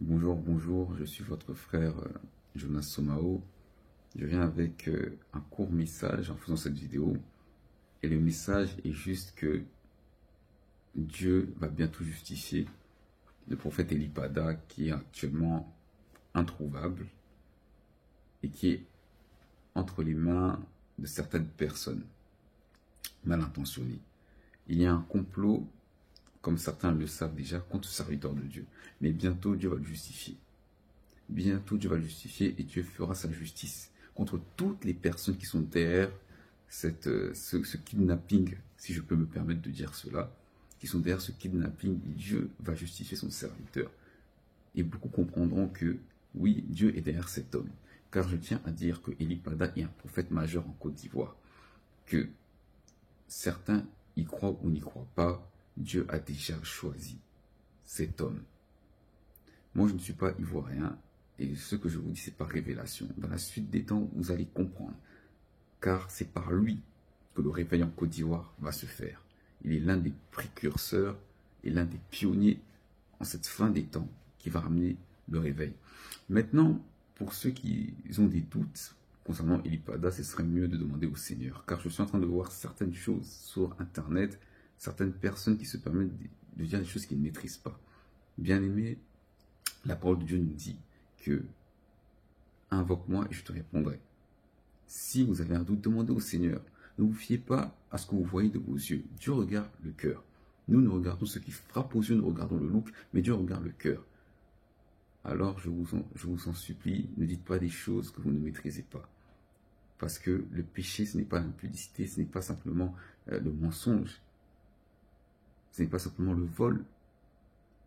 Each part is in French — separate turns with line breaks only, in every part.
Bonjour, bonjour, je suis votre frère Jonas Somao. Je viens avec un court message en faisant cette vidéo. Et le message est juste que Dieu va bientôt justifier le prophète Elipada qui est actuellement introuvable et qui est entre les mains de certaines personnes mal intentionnées. Il y a un complot, comme certains le savent déjà, contre ce serviteur de Dieu. Mais bientôt Dieu va le justifier. Bientôt Dieu va le justifier et Dieu fera sa justice contre toutes les personnes qui sont derrière ce kidnapping, si je peux me permettre de dire cela, qui sont derrière ce kidnapping. Dieu va justifier son serviteur. Et beaucoup comprendront que oui, Dieu est derrière cet homme. Car je tiens à dire que Elipada est un prophète majeur en Côte d'Ivoire. Que certains y croient ou n'y croient pas, Dieu a déjà choisi cet homme. Moi, je ne suis pas ivoirien. Et ce que je vous dis, c'est par révélation. Dans la suite des temps, vous allez comprendre. Car c'est par lui que le réveil en Côte d'Ivoire va se faire. Il est l'un des précurseurs et l'un des pionniers en cette fin des temps qui va ramener le réveil. Maintenant, pour ceux qui ont des doutes concernant Elipada, ce serait mieux de demander au Seigneur. Car je suis en train de voir certaines choses sur Internet, certaines personnes qui se permettent de dire des choses qu'ils ne maîtrisent pas. Bien aimé, la parole de Dieu nous dit que invoque-moi et je te répondrai. Si vous avez un doute, demandez au Seigneur. Ne vous fiez pas à ce que vous voyez de vos yeux. Dieu regarde le cœur. Nous regardons ce qui frappe aux yeux, nous regardons le look, mais Dieu regarde le cœur. Alors je vous en supplie, ne dites pas des choses que vous ne maîtrisez pas. Parce que le péché, ce n'est pas l'impudicité, ce n'est pas simplement le mensonge. Ce n'est pas simplement le vol.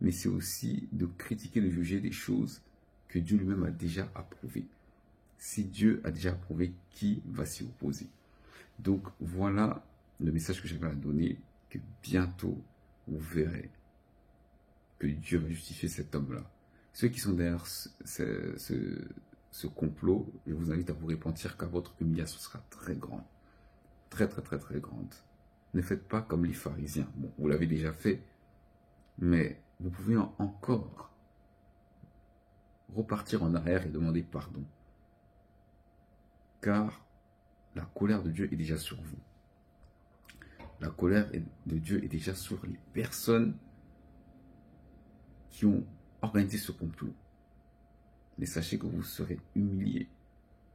Mais c'est aussi de critiquer, de juger des choses que Dieu lui-même a déjà approuvées. Si Dieu a déjà approuvé, qui va s'y opposer? Donc voilà le message que j'avais à donner, que bientôt vous verrez que Dieu va justifier cet homme-là. Ceux qui sont derrière ce complot, je vous invite à vous repentir car votre humiliation sera très grande. Très grande. Ne faites pas comme les pharisiens. Bon, vous l'avez déjà fait, mais vous pouvez encore repartir en arrière et demander pardon. Car la colère de Dieu est déjà sur vous. La colère de Dieu est déjà sur les personnes qui ont organisé ce complot. Mais sachez que vous serez humiliés,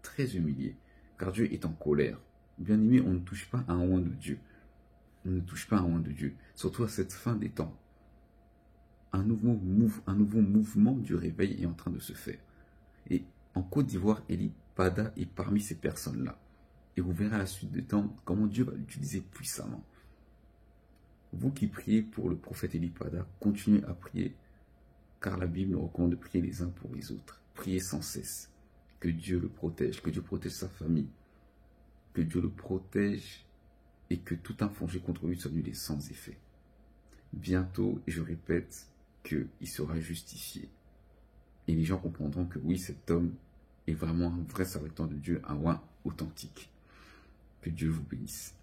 très humiliés, car Dieu est en colère. Bien aimé, on ne touche pas à un oint de Dieu. On ne touche pas à un oint de Dieu, surtout à cette fin des temps. Un nouveau mouvement du réveil est en train de se faire. Et en Côte d'Ivoire, Elipada est parmi ces personnes-là. Et vous verrez à la suite des temps comment Dieu va l'utiliser puissamment. Vous qui priez pour le prophète Elipada, continuez à prier, car la Bible nous recommande de prier les uns pour les autres. Priez sans cesse. Que Dieu le protège, que Dieu protège sa famille, que Dieu le protège et que tout infligé contre lui soit nul et sans effet. Bientôt, et je répète, qu'il sera justifié. Et les gens comprendront que oui, cet homme est vraiment un vrai serviteur de Dieu, un roi authentique. Que Dieu vous bénisse.